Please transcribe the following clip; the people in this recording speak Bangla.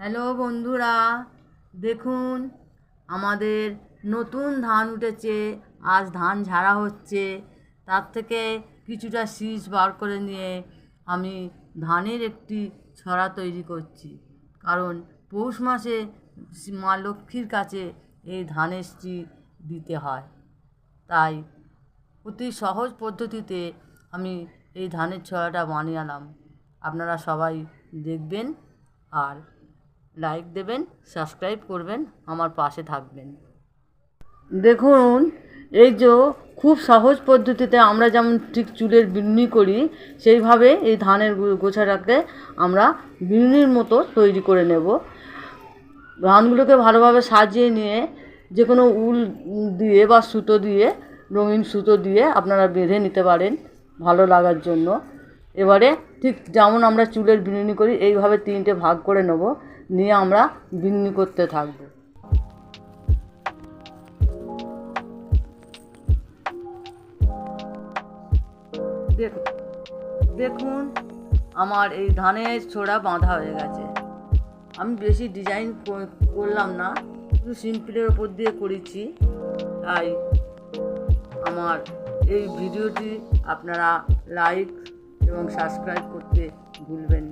হ্যালো বন্ধুরা, দেখুন আমাদের নতুন ধান উঠেছে। আজ ধান ঝাড়া হচ্ছে। তার থেকে কিছুটা শীষ বার করে নিয়ে আমি ধানের একটি ছড়া তৈরি করছি। কারণ পৌষ মাসে মা লক্ষ্মীর কাছে এই ধানের শীষ দিতে হয়। তাই অতি সহজ পদ্ধতিতে আমি এই ধানের ছড়াটা বানিয়ে আপনারা সবাই দেখবেন আর লাইক দেবেন, সাবস্ক্রাইব করবেন, আমার পাশে থাকবেন। দেখুন, এই যে খুব সহজ পদ্ধতিতে আমরা যেমন ঠিক চুলের বিন্নি করি, সেইভাবে এই ধানের গোছাটাকে আমরা বিন্নির মতো তৈরি করে নেব। ধানগুলোকে ভালোভাবে সাজিয়ে নিয়ে যে কোনো উল দিয়ে বা সুতো দিয়ে, রঙিন সুতো দিয়ে আপনারা বেঁধে নিতে পারেন ভালো লাগার জন্য। এবারে ঠিক যেমন আমরা চুলের বিন্নি করি এইভাবে 3টে ভাগ করে নেব, নিয়ে আমরা বিন্নি করতে থাকব। দেখুন আমার এই ধানের ছোড়া বাঁধা হয়ে গেছে। আমি বেশি ডিজাইন করলাম না, শুধু সিম্পলের ওপর দিয়ে করেছি। তাই আমার এই ভিডিওটি আপনারা লাইক এবং সাবস্ক্রাইব করতে ভুলবেন না।